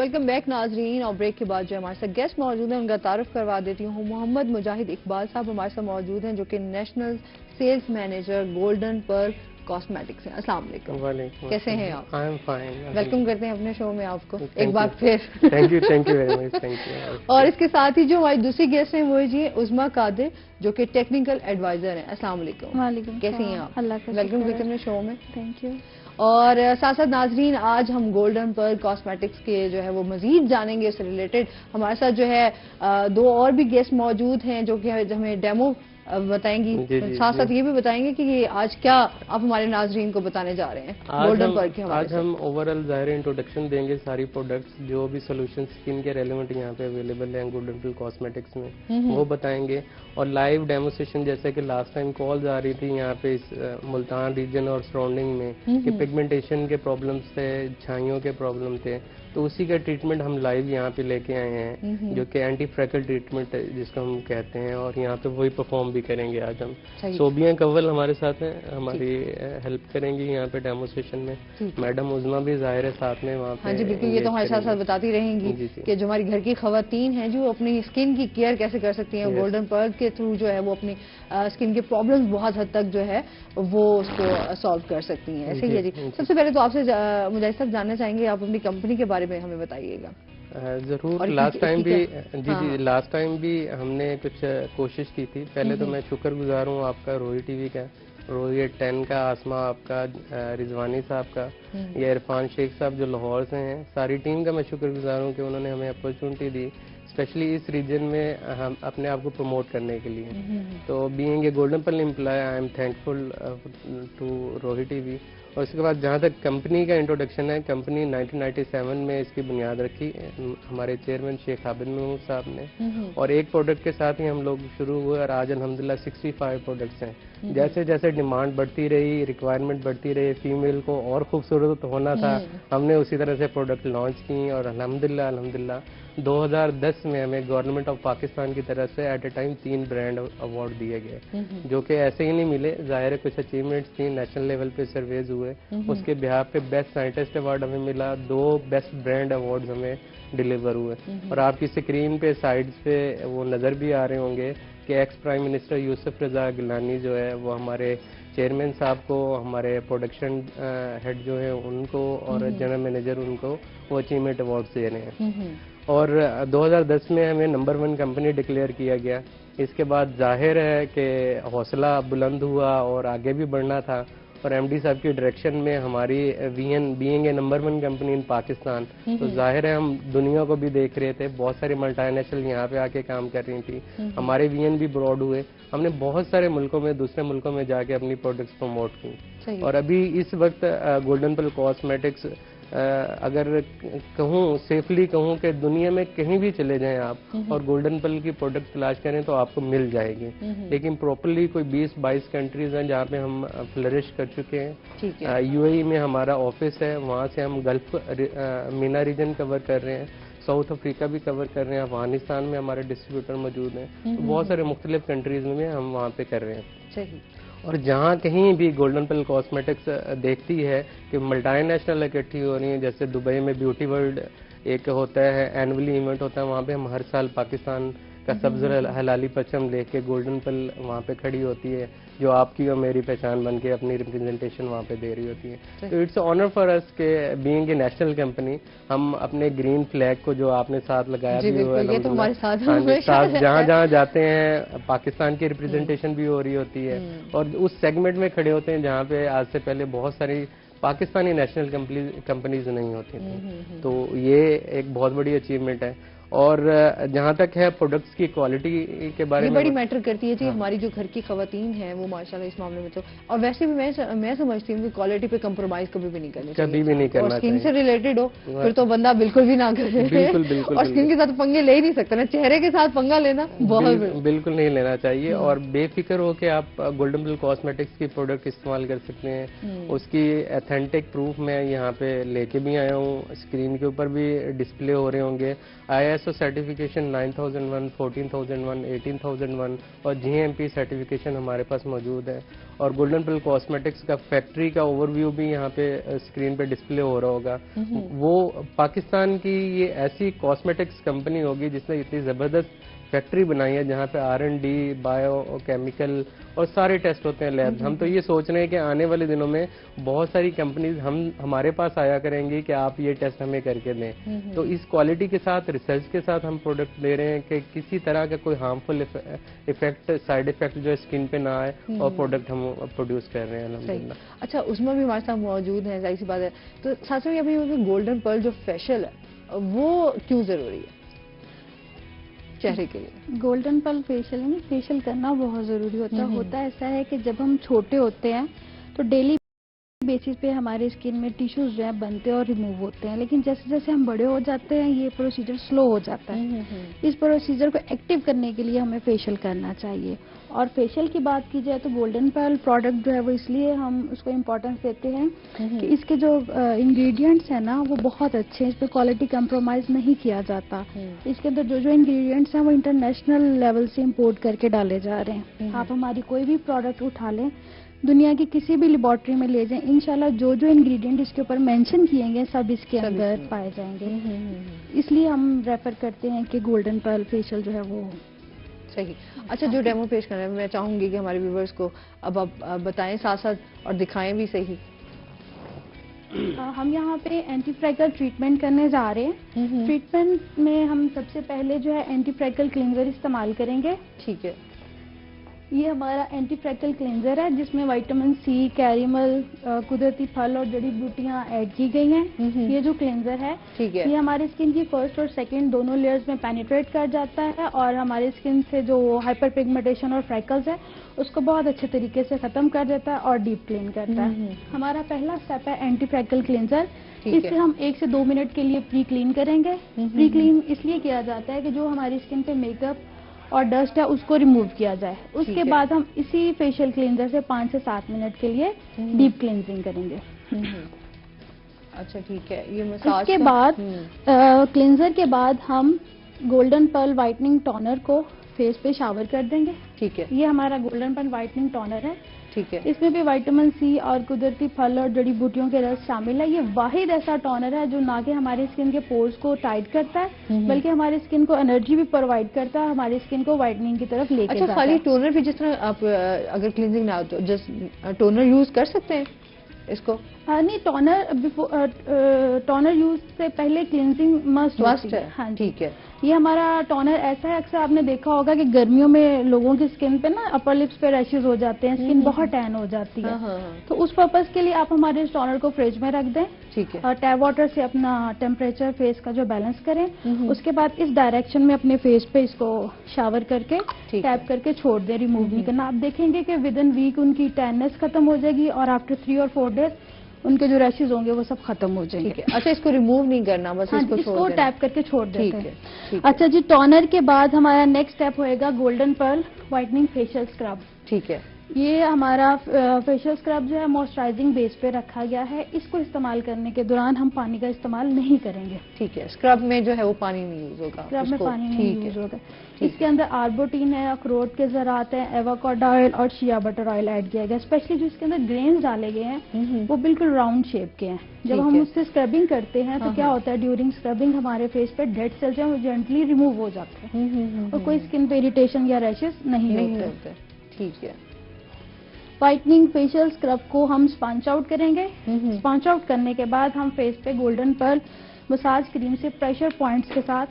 Welcome back ناظرین. اور break کے بعد جو ہمارے ساتھ گیسٹ موجود ہیں ان کا تعارف کروا دیتی ہوں. محمد مجاہد اقبال صاحب ہمارے ساتھ موجود ہیں جو کہ نیشنل سیلز مینیجر گولڈن پر کاسمیٹکس ہیں. السلام علیکم. وعلیکم. کیسے ہیں آپ؟ I am fine. ویلکم کرتے ہیں اپنے شو میں آپ کو ایک بار پھر. Thank you very much. Thank you. اور اس کے ساتھ ہی جو ہماری دوسری گیسٹ ہیں وہ جی عظما قادر جو کہ ٹیکنیکل ایڈوائزر ہیں. السلام علیکم. وعلیکم. کیسی ہیں آپ؟ اللہ کا ویلکم کرتے ہیں اپنے شو میں. Thank you. اور ساتھ ساتھ ناظرین آج ہم گولڈن پر کاسمیٹکس کے جو ہے وہ مزید جانیں گے. اس سے ریلیٹڈ ہمارے ساتھ جو ہے دو اور بھی گیسٹ موجود ہیں جو کہ ہمیں ڈیمو بتائیں گی. ساتھ ساتھ یہ بھی بتائیں گے کہ آج کیا آپ ہمارے ناظرین کو بتانے جا رہے ہیں گولڈن پر کے حوالے سے. آج ہم اوور آل ظاہر انٹروڈکشن دیں گے ساری پروڈکٹس جو بھی سولوشن اسکن کے ریلیونٹ یہاں پہ اویلیبل ہیں گولڈن پر کاسمیٹکس میں وہ بتائیں گے. اور لائیو ڈیمونسٹریشن جیسے کہ لاسٹ ٹائم کالز آ رہی تھی یہاں پہ اس ملتان ریجن اور سراؤنڈنگ میں کہ پگمنٹیشن کے پرابلمس تھے, چھائیوں کے پرابلم تھے, تو اسی کا ٹریٹمنٹ ہم لائیو یہاں پہ لے کے آئے ہیں جو کہ اینٹی فریکل ٹریٹمنٹ جس کو ہم کہتے ہیں, اور یہاں پہ وہی پرفارم بھی کریں گے آج ہم. صوبیہ کول ہمارے ساتھ ہیں, ہماری ہیلپ کریں گی یہاں پہ ڈیمونسٹریشن میں. میڈم عظما بھی ظاہر ہے ساتھ میں وہاں پہ. ہاں جی بالکل, یہ تو ہمارے ساتھ ساتھ بتاتی رہیں گی کہ جو ہماری گھر کی خواتین ہیں جو اپنی اسکن کی کیئر کیسے کر سکتی ہیں. گولڈن پر کے تھرو جو ہے وہ اپنی اسکن کے پرابلمز بہت حد تک جو ہے وہ اس کو سالو کر سکتی ہیں. ایسے ہی ہے جی. سب سے پہلے تو آپ سے مجاہد صاحب جاننا چاہیں گے, آپ اپنی کمپنی کے بارے میں ہمیں بتائیے گا. ضرور. لاسٹ ٹائم بھی ہم نے کچھ کوشش کی تھی. پہلے تو میں شکر گزار ہوں آپ کا روہی ٹی وی کا, روہی 10 کا, آسما آپ کا, رضوانی صاحب کا, یا عرفان شیخ صاحب جو لاہور سے ہیں, ساری ٹیم کا میں شکر گزار ہوں کہ انہوں نے ہمیں اپرچونٹی دی اسپیشلی اس ریجن میں ہم اپنے آپ کو پروموٹ کرنے کے لیے. تو being a golden pill employee I am thankful to Rohi TV. اور اس کے بعد جہاں تک کمپنی کا انٹروڈکشن ہے, کمپنی 1997 میں اس کی بنیاد رکھی ہمارے چیئرمین شیخ عابد محمود صاحب نے, اور ایک پروڈکٹ کے ساتھ ہی ہم لوگ شروع ہوئے اور آج الحمدللہ 65 پروڈکٹس ہیں. جیسے جیسے ڈیمانڈ بڑھتی رہی, ریکوائرمنٹ بڑھتی رہی, فیمیل کو اور خوبصورت ہونا تھا, ہم نے اسی طرح سے پروڈکٹ لانچ کی. اور الحمدللہ 2010 میں ہمیں گورنمنٹ آف پاکستان کی طرف سے at a time 3 brand award دیے گئے جو کہ ایسے ہی نہیں ملے. ظاہر ہے کچھ اچیومنٹس تھیں, نیشنل لیول پہ سرویز ہوئے, اس کے بہاف پہ بیسٹ سائنٹسٹ ایوارڈ ہمیں ملا, 2 بیسٹ برانڈ ایوارڈز ہمیں ڈیلیور ہوئے. اور آپ کی اسکرین پہ سائڈز پہ وہ نظر بھی آ رہے ہوں گے کہ ایکس پرائم منسٹر یوسف رضا گیلانی جو ہے وہ ہمارے چیئرمین صاحب کو, ہمارے پروڈکشن ہیڈ جو ہیں ان کو, اور جنرل مینیجر ان کو وہ اچیومنٹ ایوارڈز دے رہے ہیں. اور 2010 میں ہمیں نمبر 1 کمپنی ڈکلیئر کیا گیا. اس کے بعد ظاہر ہے کہ حوصلہ بلند ہوا اور آگے بھی بڑھنا تھا, اور ایم ڈی صاحب کی ڈائریکشن میں ہماری بینگ اے نمبر 1 کمپنی ان پاکستان, تو ظاہر ہے ہم دنیا کو بھی دیکھ رہے تھے. بہت ساری ملٹی نیشنل یہاں پہ آ کے کام کر رہی تھی, ہمارے وی این بھی براڈ ہوئے. ہم نے بہت سارے ملکوں میں, دوسرے ملکوں میں جا کے اپنی پروڈکٹس پروموٹ کی. اور ابھی اس وقت گولڈن پل کاسمیٹکس اگر کہوں سیفلی کہوں کہ دنیا میں کہیں بھی چلے جائیں آپ اور گولڈن پل کی پروڈکٹ تلاش کریں تو آپ کو مل جائے گی. لیکن پراپرلی کوئی 20-22 کنٹریز ہیں جہاں پہ ہم فلرش کر چکے ہیں. یو اے ای میں ہمارا آفس ہے, وہاں سے ہم گلف مینا ریجن کور کر رہے ہیں, ساؤتھ افریقہ بھی کور کر رہے ہیں, افغانستان میں ہمارے ڈسٹریبیوٹر موجود ہیں, بہت سارے مختلف کنٹریز میں ہم وہاں پہ کر رہے ہیں. اور جہاں کہیں بھی گولڈن پل کاسمیٹکس دیکھتی ہے کہ ملٹی نیشنل اکٹھی ہو رہی ہیں, جیسے دبئی میں بیوٹی ورلڈ ایک ہوتا ہے, اینولی ایونٹ ہوتا ہے, وہاں پہ ہم ہر سال پاکستان کا سبز ہلالی پرچم لے کے گولڈن پل وہاں پہ کھڑی ہوتی ہے جو آپ کی اور میری پہچان بن کے اپنی ریپرزنٹیشن وہاں پہ دے رہی ہوتی ہے. تو اٹس آنر فار اس کہ بینگ اے نیشنل کمپنی ہم اپنے گرین فلیگ کو جو آپ نے ساتھ لگایا بھی ہوا ہے, جہاں جہاں جاتے ہیں پاکستان کی ریپرزنٹیشن بھی ہو رہی ہوتی ہے, اور اس سیگمنٹ میں کھڑے ہوتے ہیں جہاں پہ آج سے پہلے بہت ساری پاکستانی نیشنل کمپنیز نہیں ہوتی تھیں. تو یہ ایک بہت بڑی اچیومنٹ ہے. اور جہاں تک ہے پروڈکٹس کی کوالٹی کے بارے میں بڑی میٹر کرتی ہے جی. ہماری جو گھر کی خواتین ہیں وہ ماشاءاللہ اس معاملے میں تو, اور ویسے بھی میں سمجھتی ہوں کہ کوالٹی پہ کمپرومائز کبھی بھی نہیں کرنی چاہیے, کبھی بھی نہیں کرنا چاہیے. اور اسکن سے ریلیٹڈ ہو پھر تو بندہ بالکل بھی نہ کرے. اور اسکن کے ساتھ پنگے لے ہی نہیں سکتا نا, چہرے کے ساتھ پنگا لینا بہت بالکل نہیں لینا چاہیے. اور بے فکر ہو کہ آپ گولڈن پل کاسمیٹکس کی پروڈکٹ استعمال کر سکتے ہیں. اس کی ایتھینٹک پروف میں یہاں پہ لے کے بھی آیا ہوں, اسکرین کے اوپر بھی ڈسپلے ہو رہے ہوں گے. ISO سرٹیفکیشن 9001, 14001, 18001 اور GMP سرٹیفکیشن ہمارے پاس موجود ہے. اور گولڈن پیل کاسمیٹکس کا فیکٹری کا اوور ویو بھی یہاں پہ اسکرین پہ ڈسپلے ہو رہا ہوگا. وہ پاکستان کی یہ ایسی کاسمیٹکس کمپنی ہوگی جس نے اتنی زبردست فیکٹری بنائی ہے جہاں پہ R&D بایو کیمیکل اور سارے ٹیسٹ ہوتے ہیں لیب. ہم تو یہ سوچ رہے ہیں کہ آنے والے دنوں میں بہت ساری کمپنیز ہمارے پاس آیا کریں گی کہ آپ یہ ٹیسٹ ہمیں کر کے دیں. تو اس کوالٹی کے ساتھ ریسرچ کے ساتھ ہم پروڈکٹ دے رہے ہیں کہ کسی طرح کا کوئی ہارمفل افیکٹ سائیڈ افیکٹ جو اسکن پہ نہ آئے, اور پروڈکٹ ہم پروڈیوس کر رہے ہیں الحمدللہ. اچھا, اس میں بھی ہمارے ساتھ موجود ہیں, ظاہر سی بات ہے. تو ساتھ میں ابھی گولڈن پرل جو فیشل ہے وہ کیوں ضروری ہے چہرے کے لیے؟ گولڈن پرل فیشل کرنا بہت ضروری ہوتا ہے. ہوتا ایسا ہے کہ جب ہم چھوٹے ہوتے ہیں تو ڈیلی بیسس پہ ہمارے اسکن میں ٹیشوز جو ہیں بنتے ہیں اور ریموو ہوتے ہیں, لیکن جیسے جیسے ہم بڑے ہو جاتے ہیں یہ پروسیجر سلو ہو جاتا ہے. اس پروسیجر کو ایکٹیو کرنے کے لیے ہمیں فیشل کرنا چاہیے. اور فیشل کی بات کی جائے تو گولڈن پرل پروڈکٹ جو ہے وہ اس لیے ہم اس کو امپورٹنس دیتے ہیں کہ اس کے جو انگریڈینٹس ہیں نا وہ بہت اچھے ہیں, اس پہ کوالٹی کمپرومائز نہیں کیا جاتا. اس کے اندر جو انگریڈینٹس ہیں وہ انٹرنیشنل لیول سے امپورٹ کر کے ڈالے جا رہے ہیں. آپ ہماری کوئی بھی پروڈکٹ اٹھا لیں, دنیا کی کسی بھی لیبارٹری میں لے جائیں, انشاءاللہ جو انگریڈینٹ اس کے اوپر مینشن کیے گے سب اس کے اندر پائے جائیں گے. اس لیے ہم ریفر کرتے ہیں کہ گولڈن پرل فیشل جو ہے وہ صحیح. اچھا, جو ڈیمو پیش کر رہے ہیں میں چاہوں گی کہ ہمارے ویورز کو اب آپ بتائیں ساتھ ساتھ اور دکھائیں بھی صحیح. ہم یہاں پہ اینٹی فریکل ٹریٹمنٹ کرنے جا رہے ہیں. ٹریٹمنٹ میں ہم سب سے پہلے جو ہے اینٹی فریکل کلینزر استعمال کریں گے. ٹھیک ہے. یہ ہمارا اینٹی فریکل کلینزر ہے جس میں وائٹامن سی, کیریمل, قدرتی پھل اور جڑی بوٹیاں ایڈ کی گئی ہیں. یہ جو کلینزر ہے یہ ہمارے اسکن کی فرسٹ اور سیکنڈ دونوں لیئرز میں پینیٹریٹ کر جاتا ہے اور ہمارے اسکن سے جو ہائپر پگمنٹیشن اور فریکلز ہے اس کو بہت اچھے طریقے سے ختم کر دیتا ہے اور ڈیپ کلین کرتا ہے. ہمارا پہلا اسٹیپ ہے اینٹی فریکل کلینزر. اس سے ہم 1 سے 2 منٹ کے لیے پری کلین کریں گے. پری کلین اس لیے کیا جاتا ہے کہ جو ہماری اسکن پہ میک اپ اور ڈسٹ ہے اس کو ریموو کیا جائے. اس کے بعد ہم اسی فیشل کلینزر سے 5 سے 7 منٹ کے لیے ڈیپ کلینزنگ کریں گے. اچھا ٹھیک ہے. یہ اس کے بعد کلینزر کے بعد ہم گولڈن پرل وائٹننگ ٹونر کو فیس پہ شاور کر دیں گے. ٹھیک ہے. یہ ہمارا گولڈن پرل وائٹننگ ٹونر ہے. ٹھیک ہے. اس میں بھی وائٹامن سی اور قدرتی پھل اور جڑی بوٹیوں کے رس شامل ہے. یہ واحد ایسا ٹونر ہے جو نہ کہ ہماری اسکن کے پورز کو ٹائٹ کرتا ہے بلکہ ہماری اسکن کو انرجی بھی پرووائڈ کرتا ہے, ہماری اسکن کو وائٹننگ کی طرف لے کے جاتا ہے. اچھا, خالی ٹونر بھی جس طرح آپ اگر کلینزنگ نہ ہو تو جسٹ ٹونر یوز کر سکتے ہیں اس کو؟ نہیں, ٹونر یوز سے پہلے کلینزنگ مسٹ ہے. ہاں ٹھیک ہے. یہ ہمارا ٹونر ایسا ہے, اکثر آپ نے دیکھا ہوگا کہ گرمیوں میں لوگوں کی اسکن پہ نا اپر لپس پہ ریشز ہو جاتے ہیں, اسکن بہت ٹین ہو جاتی ہے. تو اس پرپز کے لیے آپ ہمارے اس ٹونر کو فریج میں رکھ دیں. ٹھیک ہے. اور ٹیپ واٹر سے اپنا ٹیمپریچر فیس کا جو بیلنس کریں. اس کے بعد اس ڈائریکشن میں اپنے فیس پہ اس کو شاور کر کے ٹیپ کر کے چھوڑ دیں, ریموو نہیں کرنا. آپ دیکھیں گے کہ ود ان ویک ان کی ٹیننس ختم ہو جائے گی اور آفٹر 3 اور 4 ڈیز ان کے جو ریشز ہوں گے وہ سب ختم ہو جائیں گے. اچھا, اس کو ریموو نہیں کرنا, بس اس کو ٹیپ کر کے چھوڑ دیتے ہیں. اچھا جی, ٹونر کے بعد ہمارا نیکسٹ اسٹیپ ہوئے گا Golden Pearl whitening facial scrub. ٹھیک ہے. یہ ہمارا فیشل اسکرب جو ہے موئسچرائزنگ بیس پہ رکھا گیا ہے. اس کو استعمال کرنے کے دوران ہم پانی کا استعمال نہیں کریں گے. ٹھیک ہے. اسکرب میں جو ہے وہ پانی نہیں یوز ہوگا. اسکرب میں پانی نہیں یوز ہوگا. اس کے اندر آربوٹین ہے, اخروٹ کے ذرات ہیں, ایووکاڈو آئل اور شیا بٹر آئل ایڈ کیا گیا. اسپیشلی جو اس کے اندر گرینز ڈالے گئے ہیں وہ بالکل راؤنڈ شیپ کے ہیں. جب ہم اس سے اسکربنگ کرتے ہیں تو کیا ہوتا ہے, ڈیورنگ اسکربنگ ہمارے فیس پہ ڈیڈ سیلز ہیں وہ جینٹلی ریموو ہو جاتے ہیں اور کوئی اسکن پہ اریٹیشن یا ریشز نہیں ہوتے. ٹھیک ہے. وائٹننگ فیشل اسکرب کو ہم اسپانچ آؤٹ کریں گے. اسپانچ آؤٹ کرنے کے بعد ہم فیس پہ گولڈن پرل مساج کریم سے پریشر پوائنٹس کے ساتھ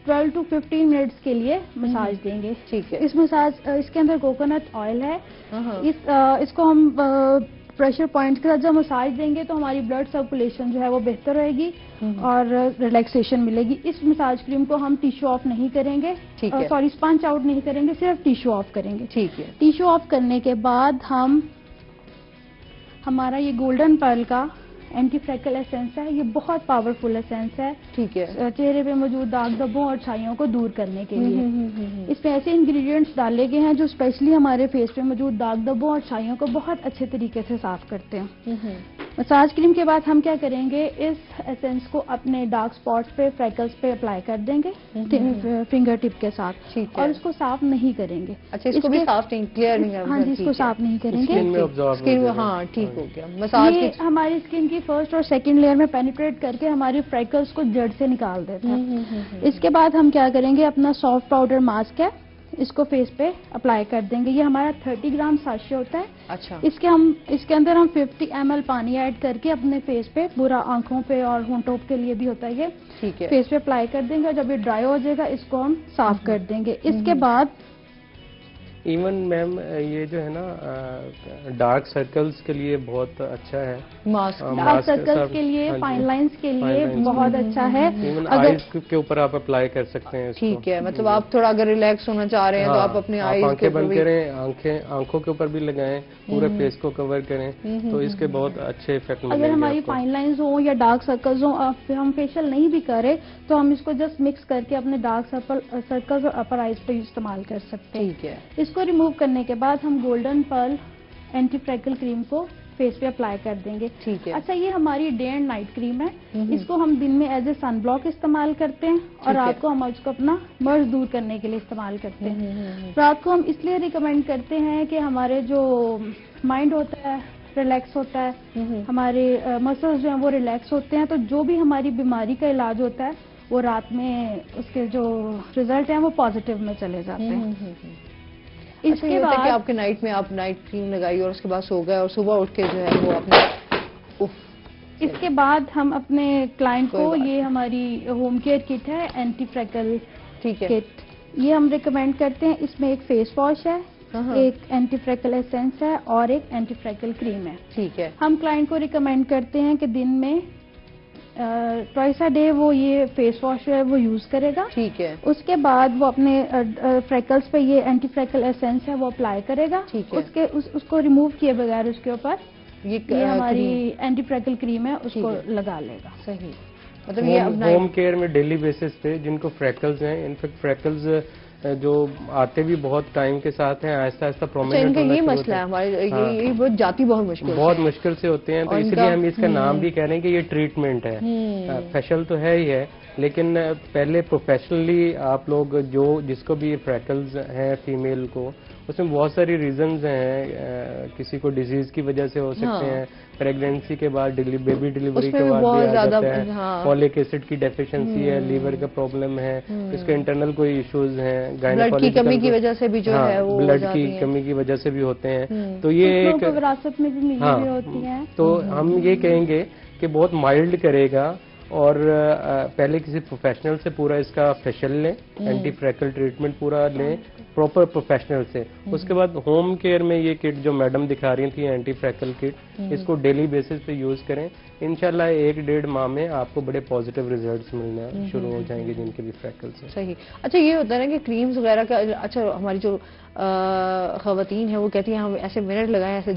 12 to 15 منٹس کے لیے مساج دیں گے. ٹھیک ہے. اس کے اندر کوکونٹ آئل ہے. اس کو ہم پریشر پوائنٹس کے ساتھ جب مساج دیں گے تو ہماری بلڈ سرکولیشن جو ہے وہ بہتر رہے گی اور ریلیکسیشن ملے گی. اس مساج کریم کو ہم ٹیشو آف نہیں کریں گے, سوری اسپانچ آؤٹ نہیں کریں گے, صرف ٹیشو آف کریں گے. ٹھیک ہے. ٹیشو آف کرنے کے بعد ہمارا یہ گولڈن پرل کا اینٹی فریکل ایسنس ہے. یہ بہت پاورفل ایسنس ہے. ٹھیک ہے. چہرے پہ موجود داغ دھبوں اور چھائیوں کو دور کرنے کے لیے. اس میں ایسے انگریڈینٹس ڈالے گئے ہیں جو اسپیشلی ہمارے فیس پہ موجود داغ دھبوں اور چھائیوں کو بہت اچھے طریقے سے صاف کرتے ہیں. مساج کریم کے بعد ہم کیا کریں گے, اس ایسنس کو اپنے ڈارک اسپاٹس پہ, فریکلز پہ اپلائی کر دیں گے فنگر ٹپ کے ساتھ, اور اس کو صاف نہیں کریں گے. اچھا, اس کو بھی صاف نہیں, کلیئر نہیں کریں گے. ہاں جی, اس کو صاف نہیں کریں گے. ہاں ٹھیک ہو گیا. مساج یہ ہماری اسکن کی فرسٹ اور سیکنڈ لیئر میں پینیٹریٹ کر کے ہماری فریکلز کو جڑ سے نکال دیتا ہے. اس کے بعد ہم کیا کریں گے, اپنا سافٹ پاؤڈر ماسک ہے, اس کو فیس پہ اپلائی کر دیں گے. یہ ہمارا 30 گرام ساشے ہوتا ہے. اچھا, اس کے اندر ہم 50 ml پانی ایڈ کر کے اپنے فیس پہ, پورا آنکھوں پہ اور ہونٹوں کے لیے بھی ہوتا ہے یہ, ٹھیک ہے, فیس پہ اپلائی کر دیں گے. جب یہ ڈرائی ہو جائے گا اس کو ہم صاف کر دیں گے. اس کے بعد ایون میم یہ جو ہے نا ڈارک سرکلز کے لیے بہت اچھا ہے. ڈارک سرکلز کے لیے, فائن لائنز کے لیے بہت اچھا ہے. ایون آئیز کے اوپر آپ اپلائی کر سکتے ہیں. ٹھیک ہے, مطلب آپ تھوڑا اگر ریلیکس ہونا چاہ رہے ہیں تو آپ اپنی آنکھیں بند کریں, آنکھوں کے اوپر بھی لگائیں, پورے فیس کو کور کریں, تو اس کے بہت اچھے افیکٹ ملیں گے. اگر ہماری فائن لائنز ہوں یا ڈارک سرکلز ہوں, ہم فیشیل نہیں بھی کریں تو ہم اس کو جسٹ مکس کر کے اپنے ڈارک سرکلز اور اپر آئیز پہ استعمال کر سکتے ہیں. ٹھیک ہے, اس کو ریموو کرنے کے بعد ہم گولڈن پرل اینٹی فریکل کریم کو فیس پہ اپلائی کر دیں گے. ٹھیک ہے. اچھا, یہ ہماری ڈے اینڈ نائٹ کریم ہے. اس کو ہم دن میں ایز اے سن بلاک استعمال کرتے ہیں, اور رات کو ہم اس کو اپنا مرض دور کرنے کے لیے استعمال کرتے ہیں. رات کو ہم اس لیے ریکمینڈ کرتے ہیں کہ ہمارے جو مائنڈ ہوتا ہے ریلیکس ہوتا ہے, ہمارے مسلز جو ہیں وہ ریلیکس ہوتے ہیں, تو جو بھی ہماری بیماری کا علاج ہوتا ہے وہ رات میں اس کے جو ریزلٹ ہیں وہ پازیٹیو میں چلے جاتے ہیں. اس کے بعد آپ کے نائٹ میں آپ نائٹ کریم لگائی اور اس کے بعد سو گئے, اور صبح اٹھ کے جو ہے وہ اپنے اس کے بعد ہم اپنے کلائنٹ کو, یہ ہماری ہوم کیئر کٹ ہے اینٹی فریکل کٹ, یہ ہم ریکمینڈ کرتے ہیں. اس میں ایک فیس واش ہے, ایک اینٹی فریکل ایسنس ہے, اور ایک اینٹی فریکل کریم ہے. ٹھیک ہے. ہم کلائنٹ کو ریکمینڈ کرتے ہیں کہ دن میں ٹوائس اے ڈے وہ یہ فیس واش جو ہے وہ یوز کرے گا. ٹھیک ہے. اس کے بعد وہ اپنے فریکلز پہ یہ اینٹی فریکل ایسنس ہے وہ اپلائی کرے گا. ٹھیک ہے. اس کو ریموو کیے بغیر اس کے اوپر یہ ہماری اینٹی فریکل کریم ہے, اس کو لگا لے گا. صحیح, مطلب یہ ہوم کیئر میں ڈیلی بیسس پہ جن کو فریکلز ہیں, انفیکٹ فریکلز جو آتے بھی بہت ٹائم کے ساتھ ہیں, آہستہ آہستہ پرومیننٹ ہونا یہ مسئلہ ہے ہمارے, یہ بہت جاتی بہت مشکل سے ہوتے ہیں. تو اس لیے ہم اس کا نام بھی کہہ رہے ہیں کہ یہ ٹریٹمنٹ ہے. فیشل تو ہے ہی ہے, لیکن پہلے پروفیشنلی آپ لوگ جس کو بھی فریکلز ہیں فیمیل کو, اس میں بہت ساری ریزنز ہیں. کسی کو ڈیزیز کی وجہ سے ہو سکتے ہیں, پریگنینسی کے بعد, بیبی ڈیلیوری کے بعد بھی آ جاتا ہے, فولک ایسڈ کی ڈیفیشنسی ہے, لیور کا پرابلم ہے, اس کے انٹرنل کوئی ایشوز ہیں, بلڈ کی کمی کی وجہ سے بھی جو ہے وہ بلڈ کی کمی کی وجہ سے بھی ہوتے ہیں. تو یہ ایک وراثت میں بھی ملی ہوئی ہوتی ہیں. تو ہم یہ کہیں گے کہ بہت مائلڈ کرے گا, اور پہلے کسی پروفیشنل سے پورا اس کا فیشل لیں, اینٹی فریکل ٹریٹمنٹ پورا لیں پراپر پروفیشنل سے. اس کے بعد ہوم کیئر میں یہ کٹ جو میڈم دکھا رہی تھی اینٹی فریکل کٹ, اس کو ڈیلی بیسس پہ یوز کریں. انشاءاللہ 1-1.5 ماہ میں آپ کو بڑے پازیٹیو ریزلٹس ملنا شروع ہو جائیں گے جن کے بھی فریکلس ہیں. صحیح. اچھا, یہ ہوتا ہے نا کہ کریمز وغیرہ کا, اچھا ہماری جو خواتین ہیں وہ کہتی ہیں ہم ایسے منٹ لگائیں, ایسے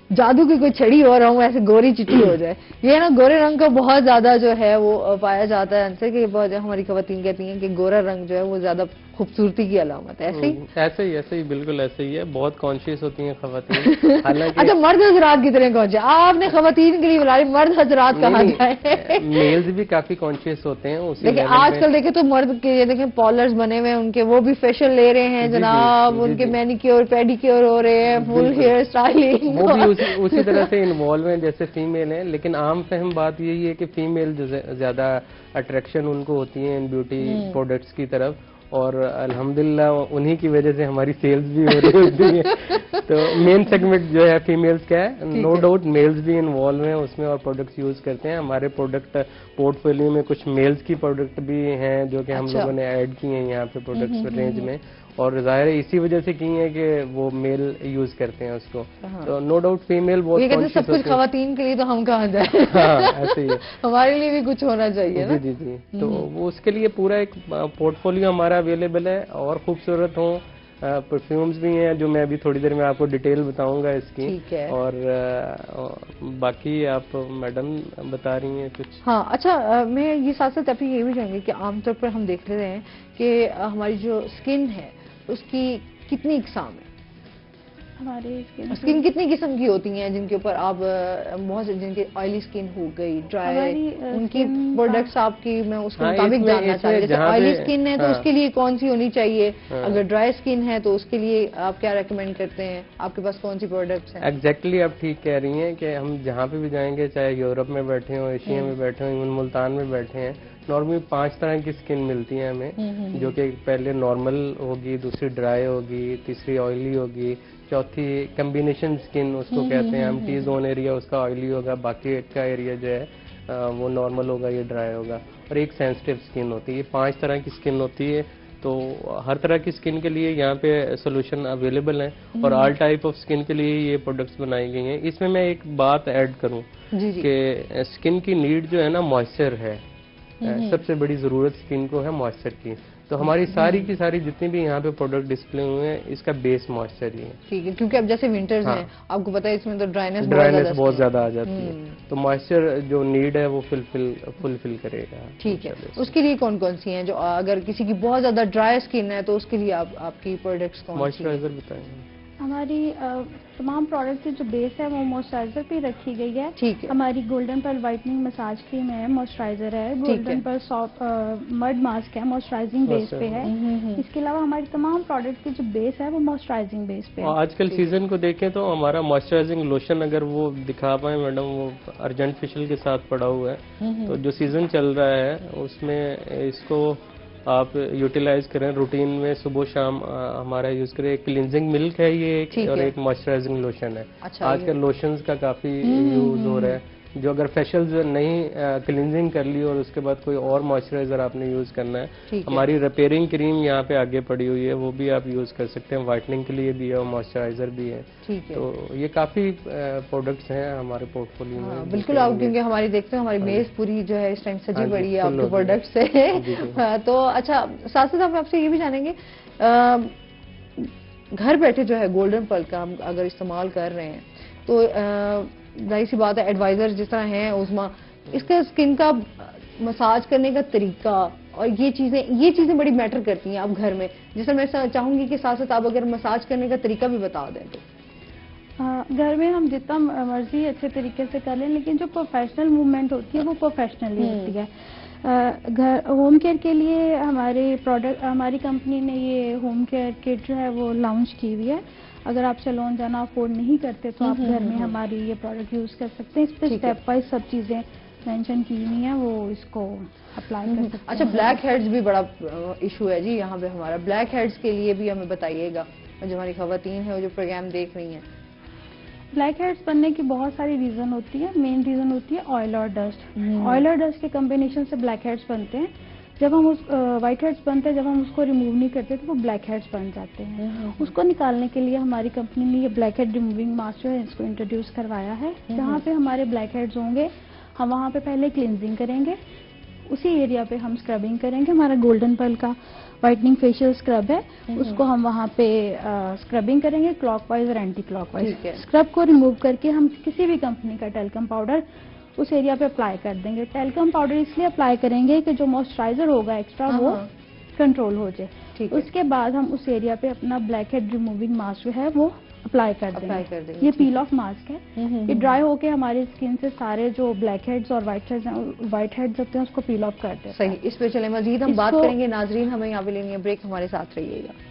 جادو کی کوئی چھڑی ہو رہا ہوں, ایسے گوری چٹی ہو جائے. یہ نا گورے رنگ کا بہت زیادہ جو ہے وہ پایا جاتا ہے آنسر, کہ بہت ہماری خواتین کہتی ہیں کہ گورا رنگ جو ہے وہ زیادہ خوبصورتی کی علامت ہے. ایسے ہی بالکل ایسے ہی ہے. بہت کانشیس ہوتی ہیں خواتین. اچھا, مرد حضرات کتنے کانشیس آپ نے خواتین کے لیے بلا رہی, مرد حضرات کہاں جائیں؟ میلز بھی کافی کانشیس ہوتے ہیں. لیکن آج کل دیکھیں تو مرد کے یہ دیکھیں پارلرز بنے ہوئے, ان کے وہ بھی فیشل لے رہے ہیں جناب, ان کے مینیکیور پیڈیکیور ہو رہے ہیں, فل ہیئر اسٹائلنگ, وہ بھی اسی طرح سے انوالو ہیں جیسے فیمیل ہیں. لیکن عام فہم بات یہی ہے کہ فیمیل جو زیادہ اٹریکشن ان کو ہوتی ہے ان بیوٹی پروڈکٹس کی طرف, اور الحمدللہ انہی کی وجہ سے ہماری سیلز بھی ہو رہی ہوتی ہیں. تو مین سیگمنٹ جو ہے فیمیلز کا ہے. نو ڈاؤٹ میلز بھی انوالو ہیں اس میں اور پروڈکٹس یوز کرتے ہیں. ہمارے پروڈکٹ پورٹ فولیو میں کچھ میلز کی پروڈکٹ بھی ہیں جو کہ ہم لوگوں نے ایڈ کی ہیں یہاں پہ پروڈکٹس رینج میں, اور ظاہر ہے اسی وجہ سے کی ہیں کہ وہ میل یوز کرتے ہیں اس کو. تو نو ڈاؤٹ فیمیل بہت سب کچھ خواتین کے لیے, تو ہم کہاں جائیں؟ ایسے ہی ہمارے لیے بھی کچھ ہونا چاہیے. جی جی جی. تو وہ اس کے لیے پورا ایک پورٹ فولیو ہمارا اویلیبل ہے, اور خوبصورت ہوں پرفیومز بھی ہیں جو میں ابھی تھوڑی دیر میں آپ کو ڈیٹیل بتاؤں گا اس کی. اور باقی آپ میڈم بتا رہی ہیں کچھ. ہاں, اچھا, میں یہ ساتھ ساتھ ابھی یہ بھی چاہوں گی کہ عام طور پر ہم دیکھ رہے ہیں کہ ہماری جو اسکن ہے اس کی کتنی اقسام ہے؟ ہمارے اسکن کتنی قسم کی ہوتی ہیں جن کے اوپر آپ بہت جن کی آئلی اسکن ہو گئی ڈرائی ان کی پروڈکٹس آپ کی میں اس کے مطابق جاننا چاہیے جیسے آئلی اسکن ہے تو اس کے لیے کون سی ہونی چاہیے اگر ڈرائی اسکن ہے تو اس کے لیے آپ کیا ریکمینڈ کرتے ہیں آپ کے پاس کون سی پروڈکٹس ہیں؟ ایگزیکٹلی آپ ٹھیک کہہ رہی ہیں کہ ہم جہاں پہ بھی جائیں گے چاہے یورپ میں بیٹھے ہوں ایشیا میں بیٹھے ہوں ایون ملتان میں بیٹھے ہیں نارملی 5 طرح کی اسکن ملتی ہیں ہمیں جو کہ پہلے نارمل ہوگی دوسری ڈرائی ہوگی تیسری آئلی ہوگی چوتھی کمبینیشن اسکن اس کو کہتے ہیں ہم ٹی زون ایریا اس کا آئلی ہوگا باقی کا ایریا جو ہے وہ نارمل ہوگا یا ڈرائی ہوگا اور ایک سینسٹیو اسکن ہوتی ہے یہ 5 طرح کی اسکن ہوتی ہے تو ہر طرح کی اسکن کے لیے یہاں پہ سولوشن اویلیبل ہیں اور آل ٹائپ آف اسکن کے لیے یہ پروڈکٹس بنائی گئی ہیں اس میں ایک بات ایڈ کروں کہ اسکن کی نیڈ جو ہے نا موئسچر ہے سب سے بڑی ضرورت اسکن کو ہے موئسچر کی تو ہماری ساری کی ساری جتنی بھی یہاں پہ پروڈکٹ ڈسپلے ہوئے ہیں اس کا بیس موئسچر ہی ہے ٹھیک ہے کیونکہ اب جیسے ونٹرز ہیں آپ کو پتا ہے اس میں تو ڈرائنیس بہت زیادہ آ جاتی ہے تو موئسچر جو نیڈ ہے وہ فلفل کرے گا ٹھیک ہے اس کے لیے کون کون سی ہیں جو اگر کسی کی بہت زیادہ ڈرائی اسکن ہے تو اس کے لیے آپ کی پروڈکٹس کون سی موئسچرائزر بتائیں ہماری تمام پروڈکٹ کی جو بیس ہے وہ موئسچرائزر پہ رکھی گئی ہے ٹھیک ہے ہماری golden Pearl whitening massage cream ہے موئسچرائزر ہے golden pearl soft mud mask ہے موئسچرائزنگ بیس پہ ہے اس کے علاوہ ہماری تمام پروڈکٹ کی جو بیس ہے وہ موئسچرائزنگ بیس پہ ہے آج کل سیزن کو دیکھیں تو ہمارا موئسچرائزنگ لوشن اگر وہ دکھا پائیں میڈم وہ ارجنٹ فیشل کے ساتھ پڑا ہوا ہے تو جو سیزن چل رہا ہے اس میں اس کو آپ یوٹیلائز کریں روٹین میں صبح شام ہمارا یوز کریں ایک کلینزنگ ملک ہے یہ ایک اور ایک موئسچرائزنگ لوشن ہے آج کل لوشنز کا کافی یوز ہو رہا ہے جو اگر فیشلز نہیں کلینزنگ کر لی اور اس کے بعد کوئی اور موئسچرائزر آپ نے یوز کرنا ہے ہماری ریپیئرنگ کریم یہاں پہ آگے پڑی ہوئی ہے وہ بھی آپ یوز کر سکتے ہیں وائٹننگ کے لیے بھی ہے اور موئسچرائزر بھی ہے تو یہ کافی پروڈکٹس ہیں ہمارے پورٹ فولیو میں بالکل آپ کیونکہ ہماری دیکھتے ہیں ہماری میز پوری جو ہے اس ٹائم سجی پڑی ہے آپ کے پروڈکٹ سے تو اچھا ساتھ ساتھ ہم آپ سے یہ بھی جانیں گے گھر بیٹھے جو ہے گولڈن پرل کا ہم اگر استعمال کر رہے ہیں تو ظاہر سی بات ہے ایڈوائزر جس طرح ہیں عظما اس کا اسکن کا مساج کرنے کا طریقہ اور یہ چیزیں بڑی میٹر کرتی ہیں آپ گھر میں جیسے میں چاہوں گی کہ ساتھ ساتھ آپ اگر مساج کرنے کا طریقہ بھی بتا دیں تو گھر میں ہم جتنا مرضی اچھے طریقے سے کر لیں لیکن جو پروفیشنل موومنٹ ہوتی ہے وہ پروفیشنلی ہوتی ہے ہوم کیئر کے لیے ہماری کمپنی نے یہ ہوم کیئر کٹ جو ہے وہ لانچ کی ہوئی ہے اگر آپ سیلون جانا افورڈ نہیں کرتے تو آپ گھر میں ہماری یہ پروڈکٹ یوز کر سکتے ہیں اس پہ اسٹیپ وائز سب چیزیں مینشن کی ہوئی ہیں وہ اس کو اپلائی کر سکتے ہیں اچھا بلیک ہیڈز بھی بڑا ایشو ہے جی یہاں پہ ہمارا بلیک ہیڈز کے لیے بھی ہمیں بتائیے گا جو ہماری خواتین ہیں وہ جو پروگرام دیکھ رہی ہیں بلیک ہیڈز بننے کی بہت ساری ریزن ہوتی ہے مین ریزن ہوتی ہے آئل اور ڈسٹ آئل اور ڈسٹ کے کمبینیشن سے بلیک ہیڈز بنتے ہیں جب ہم وائٹ ہیڈز بنتے ہیں جب ہم اس کو ریموو نہیں کرتے تو وہ بلیک ہیڈز بن جاتے ہیں اس کو نکالنے کے لیے ہماری کمپنی نے یہ بلیک ہیڈ ریموونگ ماسک جو ہے اس کو انٹروڈیوس کروایا ہے جہاں پہ ہمارے بلیک ہیڈز ہوں گے ہم وہاں پہ پہلے کلینزنگ کریں گے اسی ایریا پہ ہم اسکربنگ کریں گے ہمارا گولڈن پرل کا وائٹننگ فیشیل اسکرب ہے اس کو ہم وہاں پہ اسکربنگ کریں گے کلاک وائز اور اینٹی کلاک وائز اسکرب کو ریموو کر کے ہم کسی بھی کمپنی کا ٹیلکم پاؤڈر اس ایریا پہ اپلائی کر دیں گے ٹیلکم پاؤڈر اس لیے اپلائی کریں گے کہ جو موئسچرائزر ہوگا ایکسٹرا وہ کنٹرول ہو جائے اس کے بعد ہم اس ایریا پہ اپنا بلیک ہیڈ ریموونگ ماسک جو ہے وہ اپلائی کر دیں گے یہ پیل آف ماسک ہے یہ ڈرائی ہو کے ہماری اسکن سے سارے جو بلیک ہیڈز اور وائٹ ہیڈز ہوتے ہیں اس کو پیل آف کرتے ہیں صحیح اس پہ چلیں مزید ہم بات کریں گے ناظرین ہمیں یہاں پہ لینی ہے بریک ہمارے ساتھ رہیے گا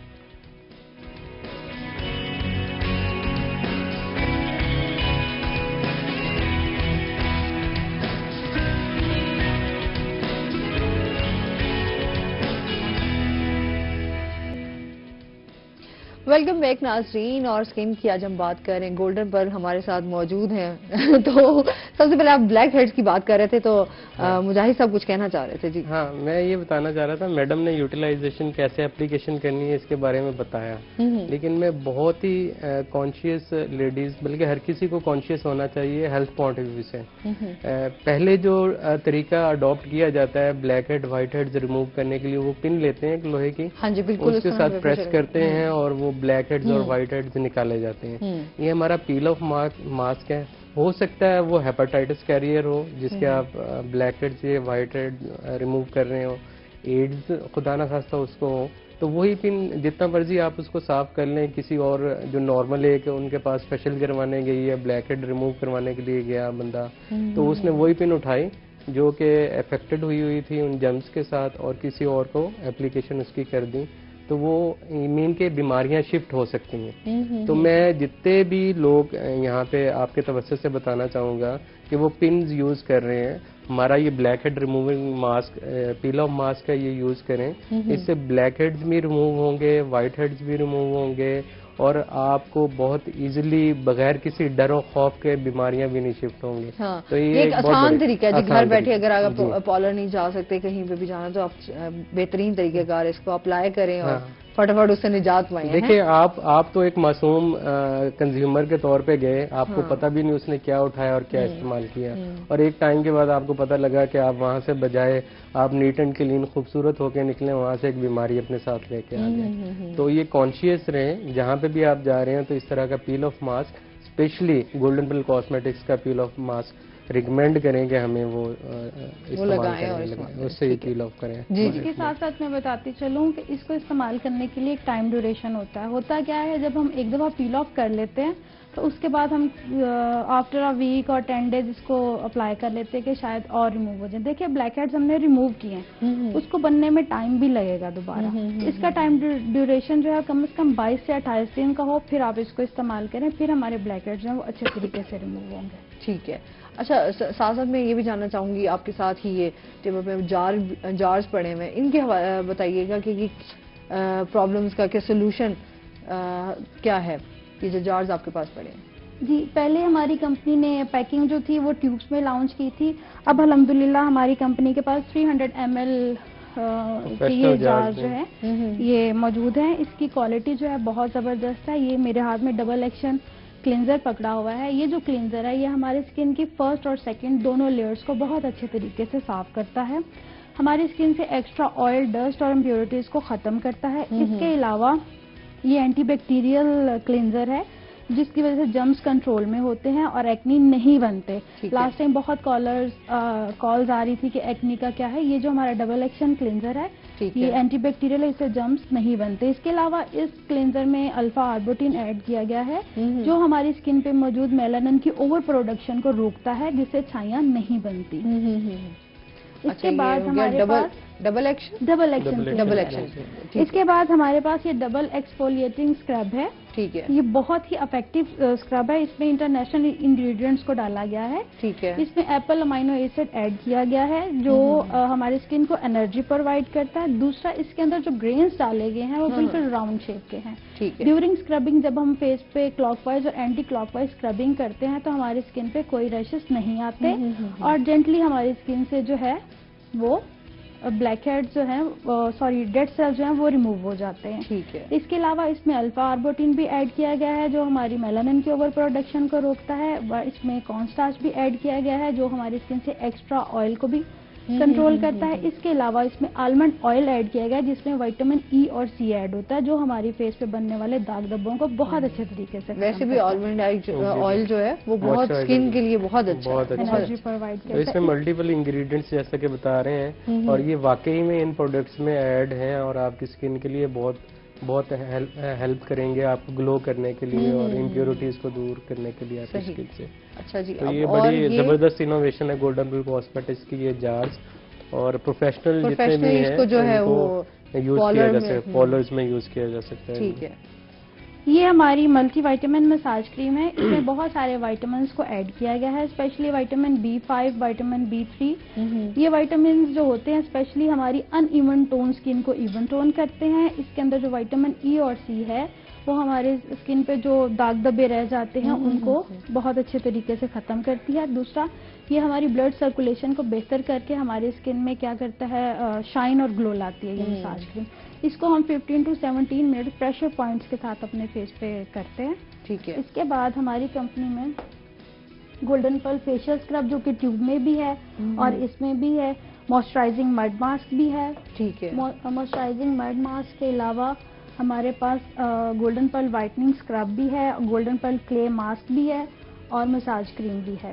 ویلکم بیک ناظرین اور اسکن کی آج ہم بات کر رہے ہیں گولڈن پرل ہمارے ساتھ موجود ہیں تو سب سے پہلے آپ بلیک ہیڈز کی بات کر رہے تھے تو مجاہد صاحب کچھ کہنا چاہ رہے تھے جی ہاں میں یہ بتانا چاہ رہا تھا میڈم نے یوٹیلائزیشن کیسے اپلیکیشن کرنی ہے اس کے بارے میں بتایا لیکن میں بہت ہی کانشیس لیڈیز بلکہ ہر کسی کو کانشیس ہونا چاہیے ہیلتھ پوائنٹ آف ویو سے پہلے جو طریقہ اڈاپٹ کیا جاتا ہے black head white heads remove کرنے کے لیے وہ پن لیتے ہیں لوہے کی اس کے ساتھ پریس کرتے ہیں اور وہ بلیک ہیڈز اور وائٹ ہیڈز نکالے جاتے ہیں یہ ہمارا پیل آف ماسک ہے ہو سکتا ہے وہ ہیپاٹائٹس کیریئر ہو جس کے آپ بلیک ہیڈ سے وائٹ ہیڈ ریموو کر رہے ہو ایڈز خدا نہ خواستہ اس کو ہو، تو وہی پن جتنا مرضی آپ اس کو صاف کر لیں، کسی اور جو نارمل ہے کہ ان کے پاس فیشل کروانے گئی ہے، بلیک ہیڈ ریموو کروانے کے لیے گیا بندہ، تو اس نے وہی پن اٹھائی جو کہ افیکٹڈ ہوئی تھی ان جرمز کے ساتھ، اور کسی اور کو اپلیکیشن اس کی کر دی، تو وہ مین کے بیماریاں شفٹ ہو سکتی ہیں. تو میں جتنے بھی لوگ یہاں پہ آپ کے توسط سے بتانا چاہوں گا کہ وہ پنز یوز کر رہے ہیں، ہمارا یہ black head removing mask, peel off mask ہے، یہ یوز کریں. اس سے بلیک ہیڈز بھی ریموو ہوں گے، وائٹ ہیڈز بھی ریموو ہوں گے، اور آپ کو بہت ایزیلی بغیر کسی ڈر و خوف کے بیماریاں بھی نہیں شفٹ ہوں گی. تو یہ ایک آسان طریقہ ہے جی، گھر بیٹھے اگر آپ پارلر نہیں جا سکتے، کہیں پہ بھی جانا، تو آپ بہترین طریقہ کار اس کو اپلائی کریں اور فٹافٹ اس سے نجات پائیں. دیکھیں آپ تو ایک معصوم کنزیومر کے طور پہ گئے، آپ کو پتہ بھی نہیں اس نے کیا اٹھایا اور کیا استعمال کیا، اور ایک ٹائم کے بعد آپ کو پتہ لگا کہ آپ وہاں سے بجائے آپ نیٹ اینڈ کلین خوبصورت ہو کے نکلیں، وہاں سے ایک بیماری اپنے ساتھ لے کے آ گئے. تو یہ کانشیس رہیں، جہاں پہ بھی آپ جا رہے ہیں تو اس طرح کا peel off mask, specially Golden Pearl cosmetics کا پیل آف ماسک ریکمینڈ کریں کہ ہمیں وہ لگائیں اور اس سے یہ پیل آف کریں. اس کے ساتھ ساتھ میں بتاتی چلوں کہ اس کو استعمال کرنے کے لیے ایک ٹائم ڈیوریشن ہوتا کیا ہے، جب ہم ایک دفعہ پیل آف کر لیتے ہیں تو اس کے بعد ہم آفٹر اے ویک اور 10 days اس کو اپلائی کر لیتے ہیں کہ شاید اور ریموو ہو جائیں. دیکھیے بلیک ہیڈز ہم نے ریموو کیے ہیں، اس کو بننے میں ٹائم بھی لگے گا دوبارہ. اس کا ٹائم ڈیوریشن جو ہے کم از کم 22 سے 28 دن کا ہو، پھر آپ اس کو استعمال کریں، پھر ہمارے بلیک ہیڈز جو ہیں وہ اچھے طریقے سے ریموو ہوں گے. ٹھیک ہے. اچھا ساتھ میں یہ بھی جاننا چاہوں گی آپ کے ساتھ ہی یہ ٹیبل پہ جارز پڑے ہوئے ہیں، ان کے بتائیے گا کہ پرابلمس کا سولوشن کیا ہے، یہ جو جارز آپ کے پاس پڑے ہیں؟ جی پہلے ہماری کمپنی نے پیکنگ جو تھی وہ ٹیوبس میں لانچ کی تھی. اب الحمدللہ ہماری کمپنی کے پاس 300 ml یہ جارز جو ہے یہ موجود ہیں. اس کی کوالٹی جو ہے بہت زبردست ہے. یہ میرے ہاتھ میں ڈبل ایکشن کلینزر پکڑا ہوا ہے. یہ جو کلینزر ہے یہ ہمارے اسکن کی فرسٹ اور سیکنڈ دونوں لیئرز کو بہت اچھے طریقے سے صاف کرتا ہے. ہماری اسکن سے ایکسٹرا آئل، ڈسٹ اور امپیورٹیز کو ختم کرتا ہے. اس کے علاوہ یہ اینٹی بیکٹیریل کلینزر ہے جس کی وجہ سے جرمز کنٹرول میں ہوتے ہیں اور ایکنی نہیں بنتے. لاسٹ ٹائم بہت کالز آ رہی تھی کہ ایکنی کا کیا ہے. یہ جو ہمارا ڈبل ایکشن کلینزر ہے یہ اینٹی بیکٹیریل ہے، اس سے جرمز نہیں بنتے. اس کے علاوہ اس کلینزر میں الفا آربوٹین ایڈ کیا گیا ہے جو ہماری اسکن پہ موجود میلانن کی اوور پروڈکشن کو روکتا ہے، جس سے چھائیاں نہیں بنتی. اس کے بعد ہمارے پاس ڈبل ایکشن اس کے بعد ہمارے پاس یہ ڈبل ایکسفولیٹنگ اسکرب ہے. ٹھیک ہے. یہ بہت ہی افیکٹو اسکرب ہے. اس میں انٹرنیشنل انگریڈینٹس کو ڈالا گیا ہے. ٹھیک ہے. اس میں ایپل امائنو ایسڈ ایڈ کیا گیا ہے جو ہماری اسکن کو انرجی پرووائڈ کرتا ہے. دوسرا اس کے اندر جو گرینز ڈالے گئے ہیں وہ بالکل راؤنڈ شیپ کے ہیں. ڈیورنگ اسکربنگ جب ہم فیس پہ کلاک وائز اور اینٹی کلاک وائز اسکربنگ کرتے ہیں تو ہماری اسکن پہ کوئی ریشز نہیں آتے اور جینٹلی ہماری اسکن سے جو ہے وہ بلیک ہیڈ جو ہیں ڈیڈ سیل جو ہیں وہ ریموو ہو جاتے ہیں. ٹھیک ہے. اس کے علاوہ اس میں الفا آربوٹین بھی ایڈ کیا گیا ہے جو ہماری میلانن کی اوور پروڈکشن کو روکتا ہے. اس میں کارن اسٹارچ بھی ایڈ کیا گیا ہے جو ہماری اسکن سے ایکسٹرا آئل کو بھی کنٹرول کرتا ہے. اس کے علاوہ اس میں آلمنڈ آئل ایڈ کیا گیا ہے جس میں وائٹامن ای اور سی ایڈ ہوتا ہے جو ہماری فیس پہ بننے والے داغ دھبوں کو بہت اچھے طریقے سے ویسے بھی آلمنڈ آئل جو ہے وہ بہت اسکن کے لیے بہت اچھا انرجی پرووائڈ کرتا ہے. اس میں ملٹیپل انگریڈینٹس جیسا کہ بتا رہے ہیں اور یہ واقعی میں ان پروڈکٹس میں ایڈ ہیں اور آپ کی اسکن کے لیے بہت ہیلپ کریں گے آپ کو گلو کرنے کے لیے اور امپیورٹیز کو دور کرنے کے لیے آپ کی اسکن سے. اچھا جی. تو یہ بڑی زبردست انوویشن ہے گولڈن پیل کاسمیٹکس کی یہ جارز اور پروفیشنل جتنے بھی ہیں کو جو ہے وہ یوز کیا جا سکتا ہے، پارلرز میں یوز کیا جا سکتا ہے. ٹھیک ہے. یہ ہماری ملٹی وائٹامن مساج کریم ہے. اس میں بہت سارے وائٹامنس کو ایڈ کیا گیا ہے especially vitamin B5 vitamin B3. یہ وائٹامنس جو ہوتے ہیں اسپیشلی ہماری ان ایون ٹون اسکن کو ایون ٹون کرتے ہیں. اس کے اندر جو وائٹامن E اور C ہے وہ ہمارے اسکن پہ جو داغ دھبے رہ جاتے ہیں ان کو بہت اچھے طریقے سے ختم کرتی ہے. دوسرا یہ ہماری بلڈ سرکولیشن کو بہتر کر کے ہماری اسکن میں کیا کرتا ہے شائن اور گلو لاتی ہے یہ مساج کریم. اس کو ہم 15 to 17 منٹ پریشر پوائنٹس کے ساتھ اپنے فیس پہ کرتے ہیں. ٹھیک ہے. اس کے بعد ہماری کمپنی میں گولڈن پیل فیشیل اسکرب جو کہ ٹیوب میں بھی ہے اور اس میں بھی ہے. موئسچرائزنگ مڈ ماسک بھی ہے. ٹھیک ہے. موئسچرائزنگ مڈ ماسک کے علاوہ ہمارے پاس گولڈن پیل وائٹننگ اسکرب بھی ہے، گولڈن پیل کلے ماسک بھی ہے اور مساج کریم بھی ہے.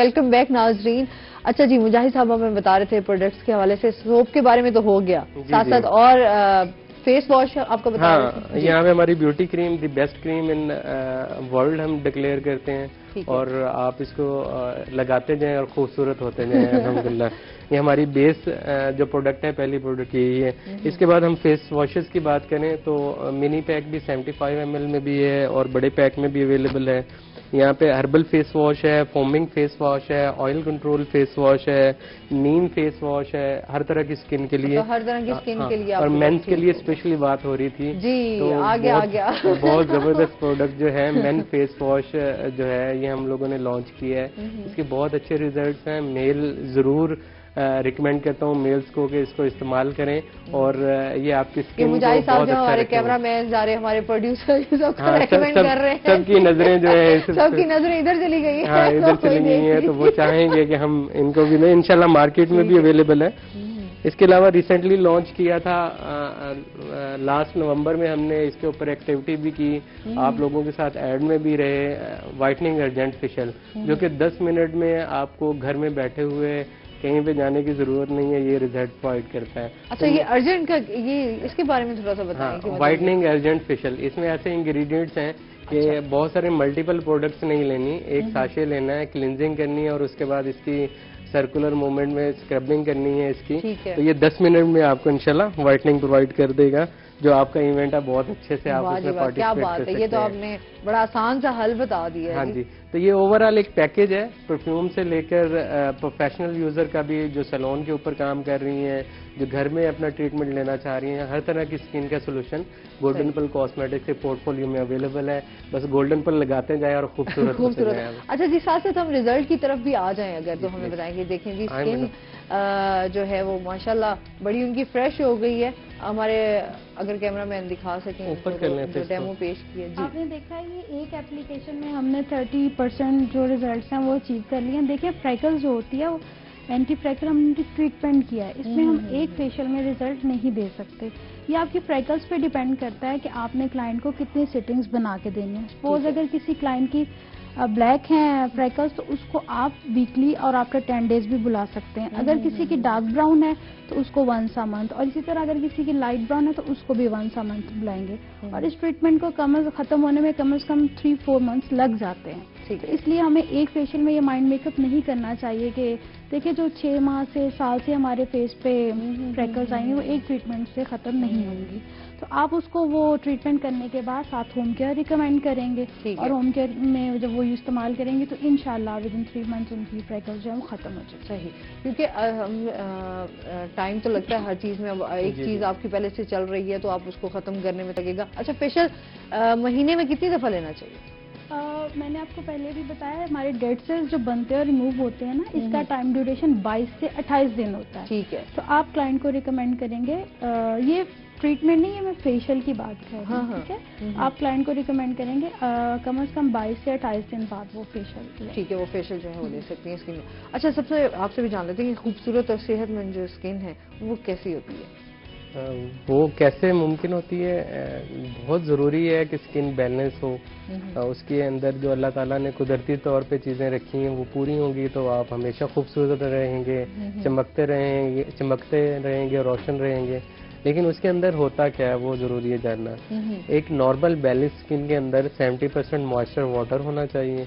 ویلکم بیک ناظرین. اچھا جی, مجاہد صاحب ہمیں بتا رہے تھے پروڈکٹس کے حوالے سے, سوپ کے بارے میں تو ہو گیا, ساتھ ساتھ اور فیس واش آپ کو بتا رہے تھے. یہاں پہ ہماری beauty cream the best cream in world ہم ڈکلیئر کرتے ہیں, اور آپ اس کو لگاتے جائیں اور خوبصورت ہوتے جائیں الحمدللہ. یہ ہماری بیس جو پروڈکٹ ہے, پہلی پروڈکٹ یہی ہے. اس کے بعد ہم فیس واشز کی بات کریں تو منی پیک بھی 75 ml میں بھی ہے اور بڑے پیک میں بھی اویلیبل ہے. یہاں پہ ہربل فیس واش ہے, فومنگ فیس واش ہے, آئل کنٹرول فیس واش ہے, نیم فیس واش ہے, ہر طرح کی اسکن کے لیے, ہر طرح کی اسکن کے لیے, اور مینس کے لیے اسپیشلی بات ہو رہی تھی. جی, تو آگیا بہت زبردست پروڈکٹ جو ہے مین فیس واش جو ہے یہ ہم لوگوں نے لانچ کیا ہے. اس کے بہت اچھے ریزلٹس ہیں. میل ضرور ریکمینڈ کرتا ہوں میلز کو کہ اس کو استعمال کریں, اور یہ آپ کی اسکن کو بہت اچھا رکھیں. ہمارے کیمرہ مین جا رہے, ہمارے پروڈیوسر ریکمینڈ کر رہے ہیں, سب کی نظریں جو ہے سب کی نظریں ادھر چلی گئی ہیں, ادھر چلی گئی ہیں, تو وہ چاہیں گے کہ ہم ان کو بھی لیں. انشاءاللہ مارکیٹ میں بھی اویلیبل ہے. اس کے علاوہ ریسنٹلی لانچ کیا تھا لاسٹ نومبر میں, ہم نے اس کے اوپر ایکٹیویٹی بھی کی, آپ لوگوں کے ساتھ ایڈ میں بھی رہے, وائٹننگ ارجنٹ فیشل, جو کہ 10 منٹ میں آپ کو گھر میں بیٹھے ہوئے کہیں پہ جانے کی ضرورت نہیں ہے, یہ ریزلٹ پرووائڈ کرتا ہے. اچھا, یہ ارجنٹ کا, یہ اس کے بارے میں تھوڑا سا بتائیں. وائٹننگ ارجنٹ فیشل, اس میں ایسے انگریڈینٹس ہیں کہ بہت سارے ملٹیپل پروڈکٹس نہیں لینی, ایک ساشے لینا ہے, کلینزنگ کرنی ہے, اور اس کے بعد اس کی سرکولر موومنٹ میں اسکربنگ کرنی ہے اس کی. تو یہ 10 منٹ میں آپ کو انشاءاللہ وائٹننگ پرووائڈ کر دے گا. جو آپ کا ایونٹ ہے بہت اچھے سے آپ اس میں پارٹیسپیٹ کر سکتے ہیں. کیا بات ہے, یہ تو آپ نے بڑا آسان سا حل بتا دیا ہے. ہاں جی, تو یہ اوور آل ایک پیکیج ہے, پرفیوم سے لے کر پروفیشنل یوزر کا بھی, جو سیلون کے اوپر کام کر رہی ہیں, جو گھر میں اپنا ٹریٹمنٹ لینا چاہ رہی ہیں, ہر طرح کی اسکن کا سولوشن گولڈن پل کاسمیٹکس کے پورٹ فولیو میں اویلیبل ہے. بس گولڈن پل لگاتے جائیں اور خوبصورت ہوتے جائیں. اچھا جی, ساتھ ساتھ ہم ریزلٹ کی طرف بھی آ جائیں اگر, تو ہمیں بتائیں کہ دیکھیں جی اسکن جو ہے وہ ماشاءاللہ بڑی ان کی فریش ہو گئی ہے. ہمارے اگر کیمرہ مین دکھا سکیں جو ڈیمو پیش کیا. جی, آپ نے دیکھا یہ ایک اپلیکیشن میں ہم نے 30% جو ریزلٹس ہیں وہ اچیو کر لیے ہیں. دیکھیں فریکل جو ہوتی ہے وہ اینٹی فریکل ہم نے ٹریٹمنٹ کیا ہے, اس میں ہم ایک فیشیل میں ریزلٹ نہیں دے سکتے. یہ آپ کی فریکلز پہ ڈیپینڈ کرتا ہے کہ آپ نے کلائنٹ کو کتنی سیٹنگز بنا کے دینی ہے. سپوز اگر کسی کلائنٹ کی بلیک ہیں فریکلز, تو اس کو آپ ویکلی اور آفٹر 10 days بھی بلا سکتے ہیں. اگر کسی کی ڈارک براؤن ہے تو اس کو ونس اے منتھ, اور اسی طرح اگر کسی کی لائٹ براؤن ہے تو اس کو بھی ونس اے منتھ بلائیں گے. اور اس ٹریٹمنٹ کو ختم ہونے میں کم از کم 3-4 months لگ جاتے ہیں. اس لیے ہمیں ایک فیشیل میں یہ مائنڈ میک اپ نہیں کرنا چاہیے کہ دیکھیں جو 6 ماہ سے سال سے ہمارے فیس پہ فریکلز آئیں گے وہ ایک ٹریٹمنٹ سے ختم نہیں ہوں گی. تو آپ اس کو وہ ٹریٹمنٹ کرنے کے بعد ساتھ ہوم کیئر ریکمینڈ کریں گے, اور ہوم کیئر میں جب وہ استعمال کریں گے تو انشاءاللہ ودن 3 months ان کی فریکلز جو ہے وہ ختم ہو جائے. صحیح, کیونکہ ٹائم تو لگتا ہے ہر چیز میں. ایک چیز آپ کی پہلے سے چل رہی ہے تو آپ اس کو ختم کرنے میں لگے گا. اچھا, فیشیل مہینے میں کتنی دفعہ لینا چاہیے؟ میں نے آپ کو پہلے بھی بتایا, ہمارے ڈیڈ سیلز جو بنتے ہیں اور ریموو ہوتے ہیں نا, اس کا ٹائم ڈیوریشن 22 سے 28 دن ہوتا ہے. ٹھیک ہے, تو آپ کلائنٹ کو ریکمینڈ کریں گے, یہ ٹریٹمنٹ نہیں ہے, میں فیشیل کی بات کر رہی ہوں. ٹھیک ہے, آپ کلائنٹ کو ریکمینڈ کریں گے کم از کم 22 سے 28 دن بعد وہ فیشیل. ٹھیک ہے, وہ فیشیل جو ہے وہ لے سکتی ہیں اسکن میں. اچھا, سب سے آپ سے بھی جان لیتے ہیں کہ خوبصورت اور صحت مند جو اسکن ہے وہ کیسی ہوتی ہے؟ وہ کیسے ممکن ہوتی ہے؟ بہت ضروری ہے کہ اسکن بیلنس ہو, اس کے اندر جو اللہ تعالیٰ نے قدرتی طور پہ چیزیں رکھی ہیں وہ پوری ہوں گی تو آپ ہمیشہ خوبصورت رہیں گے, چمکتے رہیں گے, روشن رہیں گے. لیکن اس کے اندر ہوتا کیا ہے وہ ضروری ہے جاننا. ایک نارمل بیلنس اسکن کے اندر 70% موئسچر واٹر ہونا چاہیے,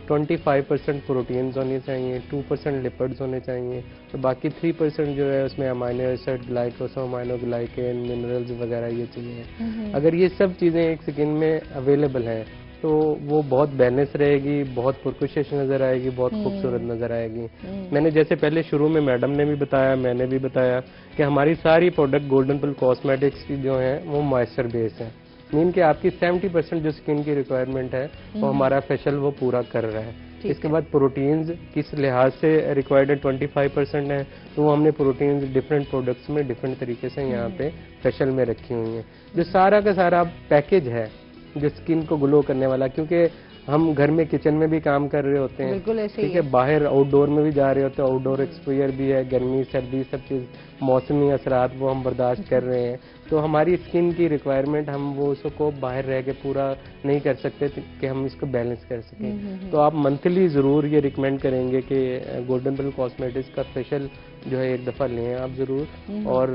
25% پروٹینز ہونے چاہیے, 2% لپڈز ہونے چاہیے, تو باقی 3% جو ہے اس میں امائنو ایسڈ, گلائکوسا, امائنو گلائکین, منرلز وغیرہ یہ چیزیں ہیں. اگر یہ سب چیزیں ایک اسکن میں اویلیبل ہیں تو وہ بہت بیلنس رہے گی, بہت پرکشش نظر آئے گی, بہت خوبصورت نظر آئے گی. میں نے جیسے پہلے شروع میں میڈم نے بھی بتایا, میں نے بھی بتایا کہ ہماری ساری پروڈکٹ گولڈن پل کاسمیٹکس کی جو ہیں وہ موئسچر بیس ہیں. مین کہ آپ کی 70% جو اسکن کی ریکوائرمنٹ ہے وہ ہمارا فیشل وہ پورا کر رہا ہے. اس کے بعد پروٹینز کس لحاظ سے ریکوائرڈ 25% ہیں, تو وہ ہم نے پروٹینز ڈفرینٹ پروڈکٹس میں ڈفرینٹ طریقے سے یہاں پہ فیشل میں رکھی ہوئی ہیں. جو سارا کا سارا پیکیج ہے جو اسکن کو گلو کرنے والا, کیونکہ ہم گھر میں کچن میں بھی کام کر رہے ہوتے ہیں, ٹھیک ہے, باہر آؤٹ ڈور میں بھی جا رہے ہوتے ہیں, آؤٹ ڈور ایکسپوئر بھی ہے, گرمی سردی سب چیز, موسمی اثرات وہ ہم برداشت کر رہے ہیں, تو ہماری اسکن کی ریکوائرمنٹ ہم وہ اس کو باہر رہ کے پورا نہیں کر سکتے کہ ہم اس کو بیلنس کر سکیں. تو آپ منتھلی ضرور یہ ریکمینڈ کریں گے کہ گولڈن پیل کاسمیٹکس کا فیشل جو ہے ایک دفعہ لیں آپ ضرور, اور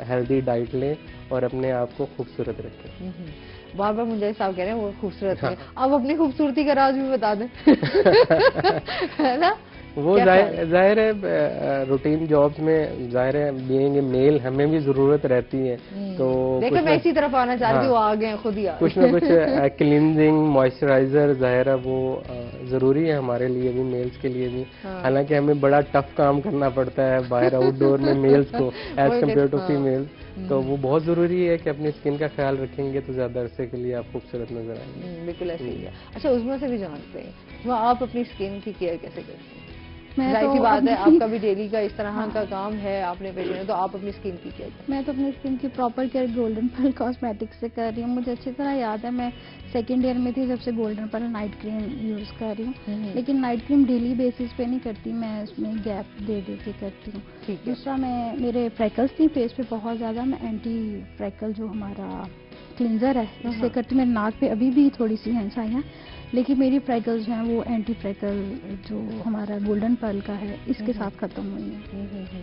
ہیلدی ڈائٹ لیں اور اپنے آپ کو خوبصورت رکھیں. بار بار مجھے صاحب کہہ رہے ہیں وہ خوبصورت ہے, آپ اپنی خوبصورتی کا راز بھی بتا دیں. ہے نا, وہ ظاہر ہے روٹین جابز میں ظاہر ہے بینگ میل ہمیں بھی ضرورت رہتی ہے, تو دیکھیں میں اسی طرف آنا چاہ رہی ہوں, آ گئے خود ہی, کچھ نہ کچھ کلینزنگ موئسچرائزر ظاہر ہے وہ ضروری ہے ہمارے لیے بھی, میلز کے لیے بھی. حالانکہ ہمیں بڑا ٹف کام کرنا پڑتا ہے باہر آؤٹ ڈور میں میلز کو ایز کمپیئر ٹو فیمیل, تو وہ بہت ضروری ہے کہ اپنی اسکن کا خیال رکھیں گے تو زیادہ عرصے کے لیے آپ خوبصورت نظر آئیں گے. بالکل ایسے ہی ہے. اچھا عظمیٰ سے بھی جانتے ہیں آپ اپنی اسکن کی کیئر کیسے کرتے ہیں؟ ظاہر سی بات ہے آپ کا بھی ڈیلی کا اس طرح کا کام ہے, آپ نے پیشن ہے, تو آپ اپنی اسکن کی کیئر کرتے ہیں؟ میں تو اپنی اسکن کی proper care golden Pearl cosmetics سے کر رہی ہوں. مجھے اچھی طرح یاد ہے میں سیکنڈ ایئر میں تھی جب سے گولڈن پیل نائٹ کریم یوز کر رہی ہوں, لیکن نائٹ کریم ڈیلی بیسس پہ نہیں کرتی, میں اس میں گیپ دے کے کرتی ہوں. دوسرا میں میرے فریکلس تھی فیس پہ بہت زیادہ, میں اینٹی فریکل جو ہمارا کلینزر ہے اس سے کرتی. میرے ناک پہ ابھی بھی تھوڑی سی ہنسائیں ہیں, لیکن میری فریکلز جو ہیں وہ اینٹی فریکل جو ہمارا گولڈن پیل کا ہے اس کے ساتھ ختم ہوئی ہیں.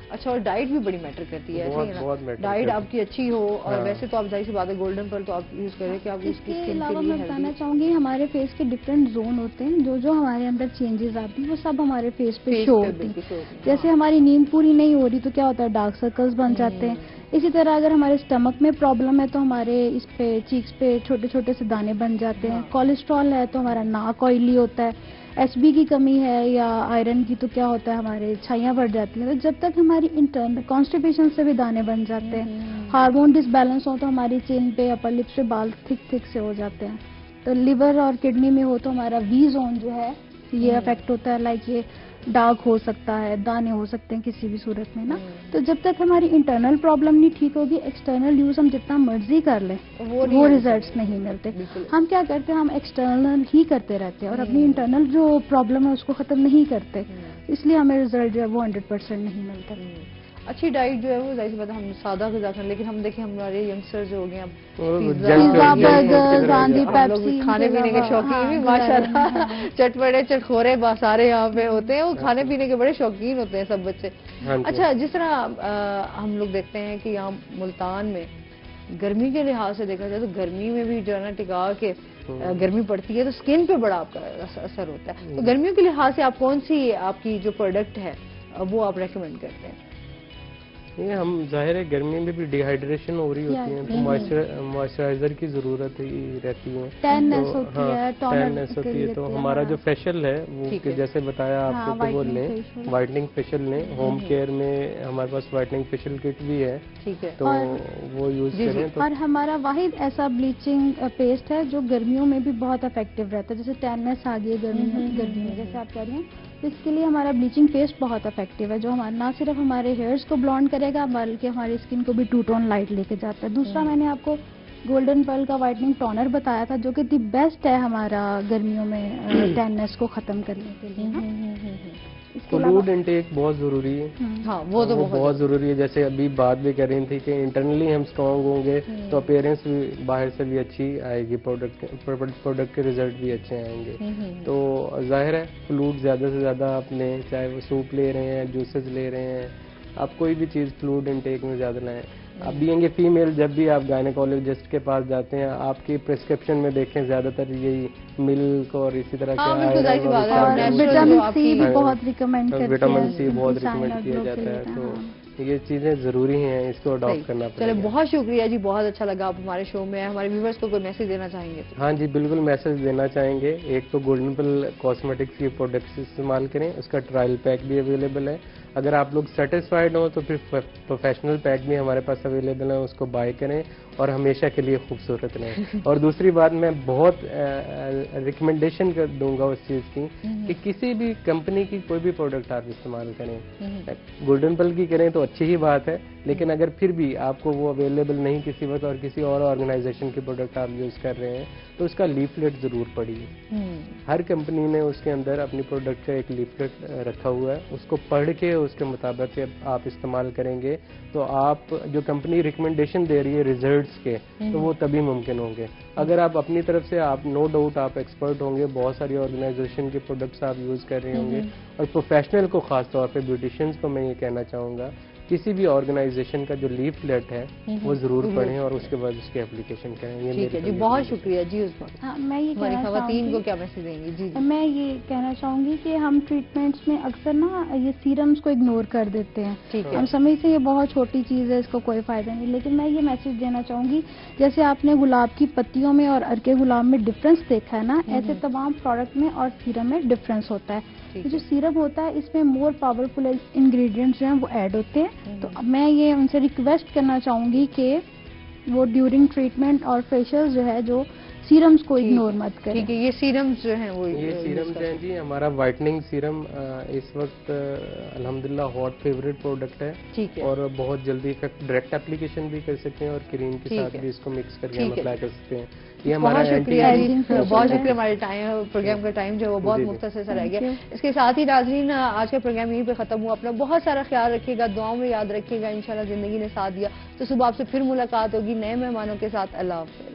اچھا, اور ڈائٹ بھی بڑی میٹر کرتی ہے, ڈائٹ آپ کی اچھی ہو, اور ویسے تو آپ ظاہر سی بات ہے گولڈن پیل تو آپ یوز کریں کہ آپ اس کے علاوہ میں بتانا چاہوں گی ہمارے فیس کے ڈفرینٹ زون ہوتے ہیں, جو ہمارے اندر چینجز آتی ہیں وہ سب ہمارے فیس پہ شو ہوتی ہیں. جیسے ہماری نیند پوری نہیں ہو رہی تو کیا ہوتا ہے, ڈارک سرکلز بن جاتے ہیں. اسی طرح اگر ہمارے اسٹمک میں پرابلم ہے تو ہمارے اس پہ چیکس پہ چھوٹے چھوٹے سے دانے بن جاتے ہیں. کولیسٹرول ہے تو ہمارا ناک آئلی ہوتا ہے. ایس بی کی کمی ہے یا آئرن کی تو کیا ہوتا ہے ہمارے چھائیاں بڑھ جاتی ہیں. تو جب تک ہماری انٹرنل کانسٹیپیشن سے بھی دانے بن جاتے ہیں. ہارمون ڈس بیلنس ہو تو ہماری چین پہ اپر لپس پہ بال تھک سے ہو جاتے ہیں. تو لیور اور کڈنی میں ہو تو ہمارا وی زون جو ہے یہ افیکٹ ہوتا ہے, لائک یہ ڈارک ہو سکتا ہے, دانے ہو سکتے ہیں کسی بھی صورت میں نا. تو جب تک ہماری انٹرنل پرابلم نہیں ٹھیک ہوگی, ایکسٹرنل یوز ہم جتنا مرضی کر لیں وہ ریزلٹس نہیں ملتے. ہم کیا کرتے ہیں, ہم ایکسٹرنل ہی کرتے رہتے ہیں اور اپنی انٹرنل جو پرابلم ہے اس کو ختم نہیں کرتے, اس لیے ہمیں ریزلٹ جو ہے وہ 100% نہیں ملتا. اچھی ڈائٹ جو ہے وہ ظاہر سی بات ہے ہم سادہ غذا کھانے, لیکن ہم دیکھیں ہمارے ینگسٹر جو ہو گئے پیزا برگر راندی پیپسی کھانے پینے کے شوقین بھی ماشاء اللہ, چٹپٹے چٹخورے سارے یہاں پہ ہوتے ہیں, وہ کھانے پینے کے بڑے شوقین ہوتے ہیں سب بچے. اچھا, جس طرح ہم لوگ دیکھتے ہیں کہ یہاں ملتان میں گرمی کے لحاظ سے دیکھا جائے تو گرمی میں بھی جو ہے نا ٹکا کے گرمی پڑتی ہے تو اسکن پہ بڑا آپ کا اثر ہوتا ہے. تو گرمیوں کے لحاظ سے آپ کون سی آپ کی جو پروڈکٹ ہے وہ آپ ریکمینڈ کرتے ہیں؟ ہم ظاہر ہے گرمی میں بھی ڈی ہائیڈریشن ہو رہی ہوتی ہے تو موئسچرائزر کی ضرورت رہتی ہے, ٹیننس ہوتی ہے. تو ہمارا جو فیشل ہے وہ جیسے بتایا آپ کو کہ وہ لیں, وائٹننگ فیشل لیں. ہوم کیئر میں ہمارے پاس وائٹننگ فیشل کٹ بھی ہے, تو وہ یوز کریں. اور ہمارا واحد ایسا بلیچنگ پیسٹ ہے جو گرمیوں میں بھی بہت افیکٹو رہتا ہے. جیسے ٹیننس آ گئی ہے گرمی میں جیسے آپ کہہ رہی ہیں, تو اس کے لیے ہمارا بلیچنگ پیسٹ بہت افیکٹو ہے, جو ہمارا نہ صرف ہمارے ہیئرس کو بلانڈ کرے گا بلکہ ہماری اسکن کو بھی 2 ٹون لائٹ لے کے جاتا ہے. دوسرا میں نے آپ کو گولڈن پیل کا وائٹننگ ٹونر بتایا تھا جو کہ دی بیسٹ ہے ہمارا گرمیوں میں ٹیننس کو ختم کرنے کے لیے. فلوڈ انٹیک بہت ضروری ہے. ہاں وہ تو بہت ضروری ہے. جیسے ابھی بات بھی کر رہی تھی کہ انٹرنلی ہم اسٹرانگ ہوں گے تو اپیئرنس بھی باہر سے بھی اچھی آئے گی, پروڈکٹ کے ریزلٹ بھی اچھے آئیں گے. تو ظاہر ہے فلوڈ زیادہ سے زیادہ آپ لیں, چاہے وہ سوپ لے رہے ہیں, جوسز لے رہے ہیں, آپ کوئی بھی چیز فلوڈ انٹیک میں زیادہ لائیں. اب بینگ اے فیمیل جب بھی آپ گائنیکولوجسٹ کے پاس جاتے ہیں آپ کی پرسکرپشن میں دیکھیں زیادہ تر یہی ملک اور اسی طرح وٹامن سی بہت ریکمینڈ کیا جاتا ہے. تو یہ چیزیں ضروری ہیں, اس کو اڈاپٹ کرنا پڑے گا. چلے بہت شکریہ جی, بہت اچھا لگا آپ ہمارے شو میں. ہمارے ویورز کو کوئی میسج دینا چاہیں گے؟ ہاں جی بالکل میسج دینا چاہیں گے. ایک تو گولڈن پیل کاسمیٹکس کی پروڈکٹس استعمال کریں, اس کا ٹرائل پیک بھی اویلیبل ہے. اگر آپ لوگ سیٹسفائڈ ہوں تو پھر پروفیشنل پیک بھی ہمارے پاس اویلیبل ہے, اس کو بائی کریں اور ہمیشہ کے لیے خوبصورت رہیں. اور دوسری بات میں بہت ریکمنڈیشن کر دوں گا اس چیز کی کہ کسی بھی کمپنی کی کوئی بھی پروڈکٹ آپ استعمال کریں, گولڈن پیل کی کریں تو اچھی ہی بات ہے, لیکن اگر پھر بھی آپ کو وہ اویلیبل نہیں کسی وقت اور کسی اور آرگنائزیشن کے پروڈکٹ آپ یوز کر رہے ہیں تو اس کا لیفلیٹ ضرور پڑھیے. ہر کمپنی نے اس کے اندر اپنی پروڈکٹ کا ایک لیفلیٹ رکھا ہوا ہے, اس کو پڑھ کے اس کے مطابق آپ استعمال کریں گے تو آپ جو کمپنی ریکمنڈیشن دے رہی ہے ریزلٹس کے تو وہ تبھی ممکن ہوں گے. اگر آپ اپنی طرف سے آپ نو ڈاؤٹ آپ ایکسپرٹ ہوں گے, بہت ساری آرگنائزیشن کے پروڈکٹس آپ یوز کر رہے ہوں گے, اور پروفیشنل کو خاص طور پہ بیوٹیشینز کو میں یہ کہنا چاہوں گا کسی بھی آرگنائزیشن کا جو لیفلیٹ ہے وہ ضرور پڑھیں اور اس کے بعد اس کی اپلیکیشن کریں. ٹھیک ہے جی, بہت شکریہ جی. میں یہ کہنا خواتین کو کیا میسج دیں گی؟ جی میں یہ کہنا چاہوں گی کہ ہم ٹریٹمنٹس میں اکثر نا یہ سیرمز کو اگنور کر دیتے ہیں. ہم سمجھتے ہیں یہ بہت چھوٹی چیز ہے, اس کو کوئی فائدہ نہیں, لیکن میں یہ میسج دینا چاہوں گی جیسے آپ نے گلاب کی پتیوں میں اور ارکے گلاب میں ڈفرینس دیکھا ہے نا, ایسے تمام پروڈکٹ میں اور سیرم میں ڈفرینس ہوتا ہے. جو سیرم ہوتا ہے اس میں مور پاورفل انگریڈینٹس جو ہیں وہ ایڈ ہوتے ہیں. تو میں یہ ان سے ریکویسٹ کرنا چاہوں گی کہ وہ ڈیورنگ ٹریٹمنٹ اور فیشیل جو ہے جو سیرمز کو اگنور مت کریں. ٹھیک ہے, یہ سیرمز جو ہیں وہ یہ سیرم جو ہیں جی ہمارا وائٹننگ سیرم اس وقت الحمدللہ ہاٹ فیوریٹ پروڈکٹ ہے. ٹھیک ہے, اور بہت جلدی افیکٹ ڈائریکٹ اپلیکیشن بھی کر سکتے ہیں اور کریم کے ساتھ بھی اس کو مکس کر کے اپلائی کر سکتے ہیں. یہ ہمارا شکریہ جی, بہت شکریہ. ہمارے پروگرام کا ٹائم جو ہے وہ بہت مختصر سا رہ گیا. اس کے ساتھ ہی ناظرین آج کا پروگرام یہیں پہ ختم ہوا. اپنا بہت سارا خیال رکھیے گا, دعاؤں میں یاد رکھیے گا. انشاءاللہ زندگی نے ساتھ دیا تو صبح آپ سے پھر ملاقات ہوگی نئے مہمانوں کے ساتھ. اللہ حافظ.